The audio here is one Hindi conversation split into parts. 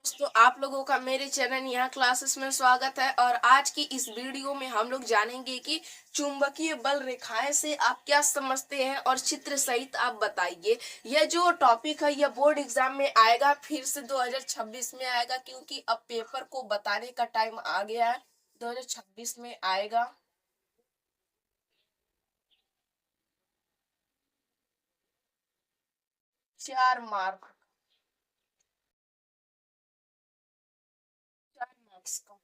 दोस्तों, आप लोगों का मेरे चैनल यहाँ क्लासेस में स्वागत है। और आज की इस वीडियो में हम लोग जानेंगे कि चुंबकीय बल रेखाएं से आप क्या समझते हैं और चित्र सहित आप बताइए। यह जो टॉपिक है यह बोर्ड एग्जाम में आएगा, फिर से 2026 में आएगा, क्योंकि अब पेपर को बताने का टाइम आ गया है। 2026 में आएगा। 4 मार्क, 4 मार्क्स का।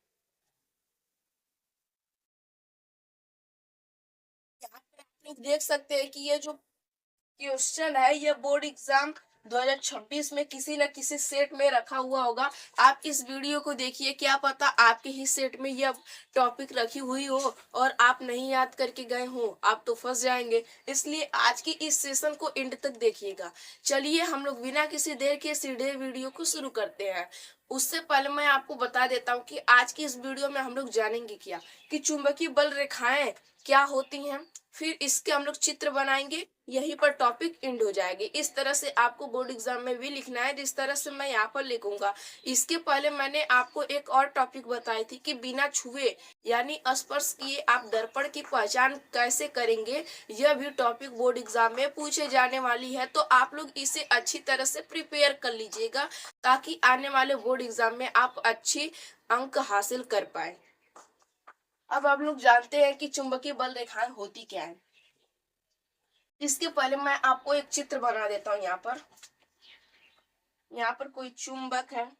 यहाँ पे आप लोग देख सकते हैं कि ये जो क्वेश्चन है ये बोर्ड एग्जाम 2026 में किसी न किसी सेट में रखा हुआ होगा। आप इस वीडियो को देखिए, क्या पता आपके ही सेट में यह टॉपिक रखी हुई हो और आप नहीं याद करके गए हो, आप तो फंस जाएंगे। इसलिए आज की इस सेशन को एंड तक देखिएगा। चलिए हम लोग बिना किसी देर के सीधे वीडियो को शुरू करते हैं। उससे पहले मैं आपको बता देता हूँ कि आज की इस वीडियो में हम लोग जानेंगे क्या कि चुंबकीय बल रेखाएं क्या होती हैं, फिर इसके हम लोग चित्र बनाएंगे, यहीं पर टॉपिक एंड हो जाएगी। इस तरह से आपको बोर्ड एग्जाम में भी लिखना है जिस तरह से मैं यहाँ पर लिखूंगा। इसके पहले मैंने आपको एक और टॉपिक बताई थी कि बिना छुए यानी स्पर्श किए आप दर्पण की पहचान कैसे करेंगे। यह भी टॉपिक बोर्ड एग्जाम में पूछे जाने वाली है, तो आप लोग इसे अच्छी तरह से प्रिपेयर कर लीजिएगा ताकि आने वाले बोर्ड एग्जाम में आप अच्छी अंक हासिल कर पाए। अब आप लोग जानते हैं कि चुंबकीय बल रेखाएं होती क्या है। इसके पहले मैं आपको एक चित्र बना देता हूँ। यहाँ पर कोई चुंबक है।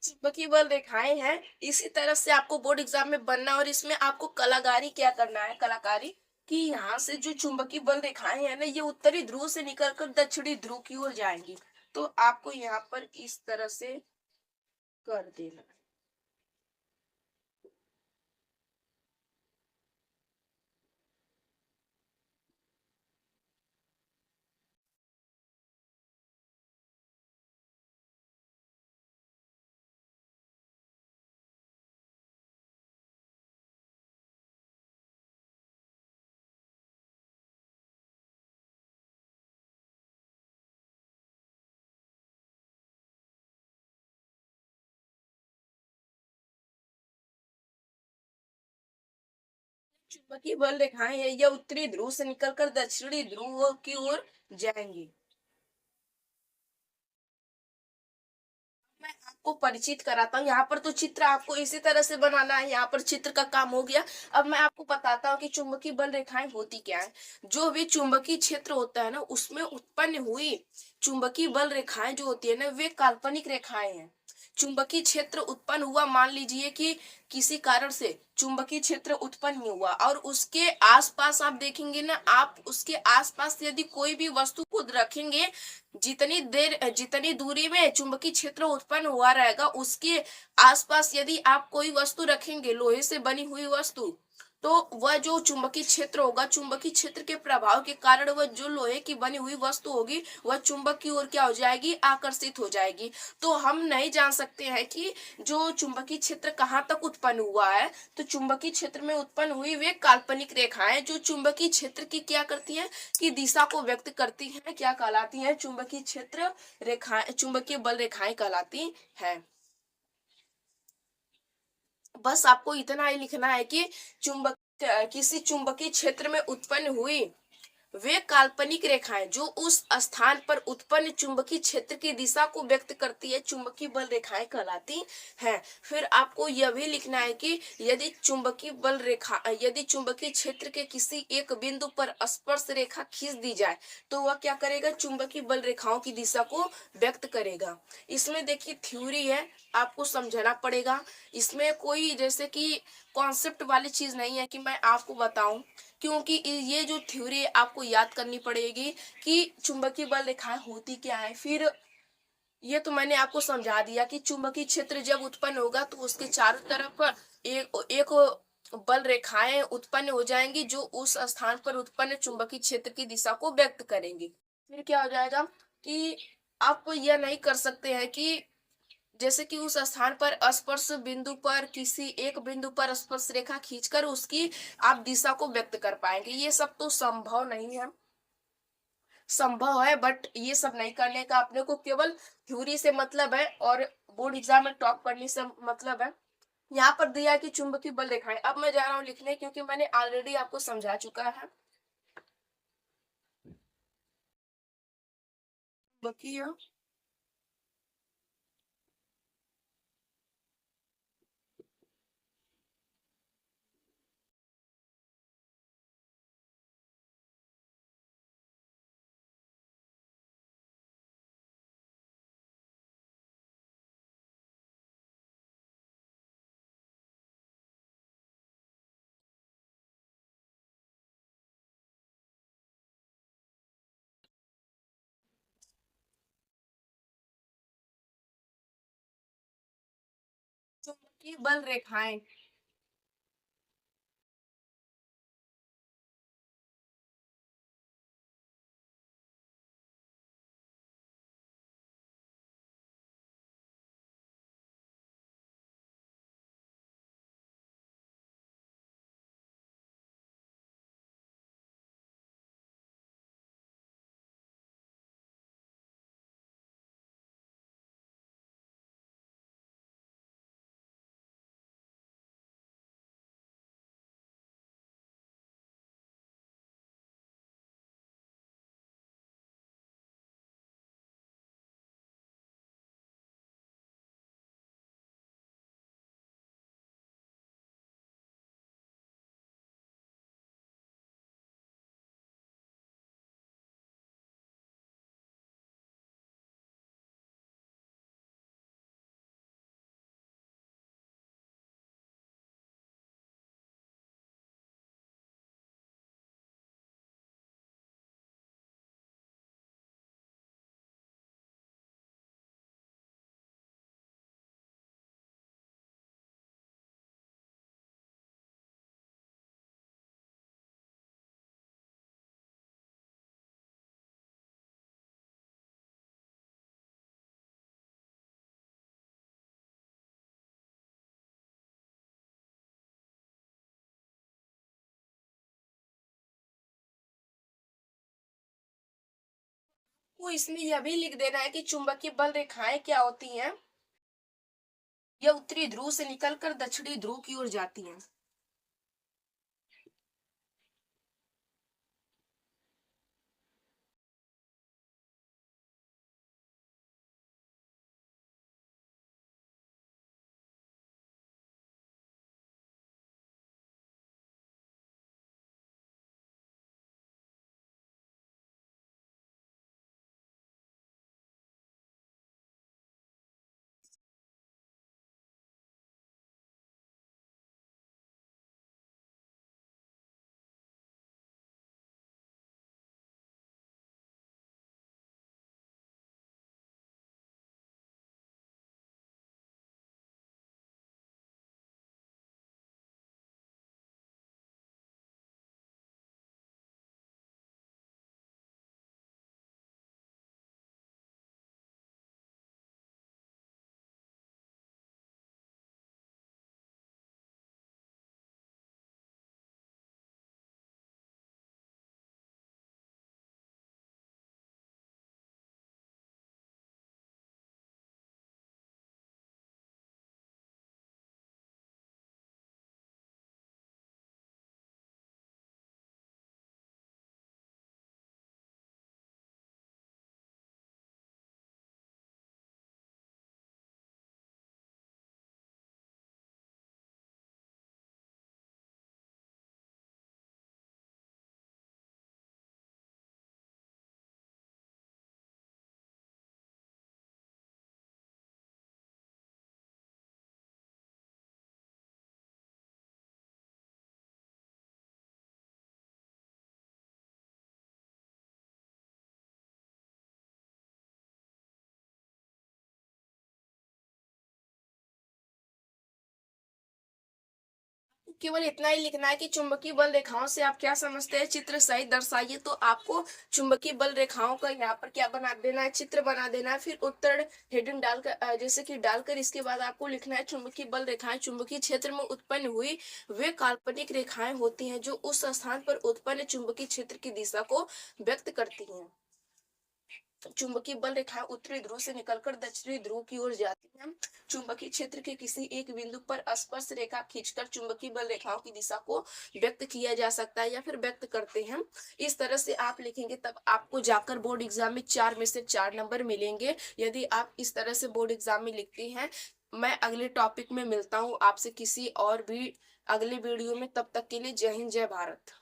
चुंबकीय बल रेखाएं हैं, इसी तरह से आपको बोर्ड एग्जाम में बनना। और इसमें आपको कलाकारी क्या करना है, कलाकारी कि यहाँ से जो चुंबकीय बल रेखाएं हैं ना, ये उत्तरी ध्रुव से निकलकर दक्षिणी ध्रुव की ओर जाएंगी। तो आपको यहाँ पर इस तरह से कर देना। चुंबकीय बल रेखाएं हैं, यह उत्तरी ध्रुव से निकलकर दक्षिणी ध्रुव की ओर जाएंगी। मैं आपको परिचित कराता हूँ। यहाँ पर तो चित्र आपको इसी तरह से बनाना है। यहाँ पर चित्र का काम हो गया। अब मैं आपको बताता हूँ कि चुंबकीय बल रेखाएं होती क्या है। जो भी चुंबकीय क्षेत्र होता है ना, उसमें उत्पन्न हुई चुंबकीय बल रेखाएं जो होती है ना, वे काल्पनिक रेखाएं हैं। चुंबकीय क्षेत्र उत्पन्न हुआ, मान लीजिए कि किसी कारण से चुंबकीय क्षेत्र उत्पन्न नहीं हुआ और उसके आसपास आप देखेंगे ना, आप उसके आसपास यदि कोई भी वस्तु को रखेंगे, जितनी दूरी में चुंबकीय क्षेत्र उत्पन्न हुआ रहेगा, उसके आसपास यदि आप कोई वस्तु रखेंगे, लोहे से बनी हुई वस्तु, तो वह जो चुंबकीय क्षेत्र होगा, चुंबकीय क्षेत्र के प्रभाव के कारण वह जो लोहे की बनी हुई वस्तु होगी वह चुंबक की ओर क्या हो जाएगी, आकर्षित हो जाएगी। तो हम नहीं जान सकते हैं कि जो चुंबकीय क्षेत्र कहाँ तक उत्पन्न हुआ है। तो चुंबकीय क्षेत्र में उत्पन्न हुई वे काल्पनिक रेखाएं जो चुंबकीय क्षेत्र की क्या करती हैं, कि दिशा को व्यक्त करती हैं, क्या कहलाती हैं, चुंबकीय क्षेत्र रेखाएं, चुंबकीय बल रेखाएं कहलाती हैं। बस आपको इतना ही लिखना है कि चुंबक किसी चुंबकीय क्षेत्र में उत्पन्न हुई वे काल्पनिक रेखाएं जो उस स्थान पर उत्पन्न चुंबकीय क्षेत्र की दिशा को व्यक्त करती है, चुंबकीय बल रेखाएं कहलाती हैं। फिर आपको यह भी लिखना है कि यदि चुंबकीय क्षेत्र के किसी एक बिंदु पर स्पर्श रेखा खींच दी जाए तो वह क्या करेगा, चुंबकीय बल रेखाओं की दिशा को व्यक्त करेगा। इसमें देखिए थ्योरी है, आपको समझना पड़ेगा। इसमें कोई जैसे कि कॉन्सेप्ट वाली चीज नहीं है कि मैं आपको बताऊं, क्योंकि ये जो थ्योरी आपको याद करनी पड़ेगी कि चुंबकीय बल रेखाएं होती क्या है। फिर ये तो मैंने आपको समझा दिया कि चुंबकीय क्षेत्र जब उत्पन्न होगा तो उसके चारों तरफ एक बल रेखाएं उत्पन्न हो जाएंगी जो उस स्थान पर उत्पन्न चुंबकीय क्षेत्र की दिशा को व्यक्त करेंगी। फिर क्या हो जाएगा कि आप यह नहीं कर सकते हैं कि जैसे कि उस स्थान पर स्पर्श बिंदु पर किसी एक बिंदु पर स्पर्श रेखा खींचकर उसकी आप दिशा को व्यक्त कर पाएंगे, ये सब तो संभव नहीं है। संभव है बट ये सब नहीं करने का अपने को केवल थ्योरी से मतलब है और बोर्ड एग्जाम में टॉप करने से मतलब है। यहाँ पर दिया है कि चुंबकीय बल रेखाएं, अब मैं जा रहा हूँ लिखने क्योंकि मैंने ऑलरेडी आपको समझा चुका है। चुंबकीय चुंबकीय बल रेखाएं को इसमें यह भी लिख देना है कि चुंबकीय बल रेखाएं क्या होती हैं, यह उत्तरी ध्रुव से निकलकर दक्षिणी ध्रुव की ओर जाती हैं। केवल इतना ही लिखना है कि चुंबकीय बल रेखाओं से आप क्या समझते हैं, चित्र सहित दर्शाइए। तो आपको चुंबकीय बल रेखाओं का यहाँ पर क्या बना देना है, चित्र बना देना है। फिर उत्तर हेडिंग डालकर जैसे कि डालकर इसके बाद आपको लिखना है चुंबकीय बल रेखाएं चुंबकीय क्षेत्र में उत्पन्न हुई वे काल्पनिक रेखाएं होती हैं जो उस स्थान पर उत्पन्न चुंबकीय क्षेत्र की दिशा को व्यक्त करती हैं। चुंबकीय बल रेखाएं उत्तरी ध्रुव से निकलकर दक्षिणी ध्रुव की ओर जाती हैं। चुंबकीय क्षेत्र के किसी एक बिंदु पर स्पर्श रेखा खींचकर चुंबकीय बल रेखाओं की दिशा को व्यक्त किया जा सकता है या फिर व्यक्त करते हैं। इस तरह से आप लिखेंगे तब आपको जाकर बोर्ड एग्जाम में 4 में से 4 नंबर मिलेंगे, यदि आप इस तरह से बोर्ड एग्जाम में लिखते हैं। मैं अगले टॉपिक में मिलता हूँ आपसे किसी और भी अगले वीडियो में, तब तक के लिए जय हिंद जय भारत।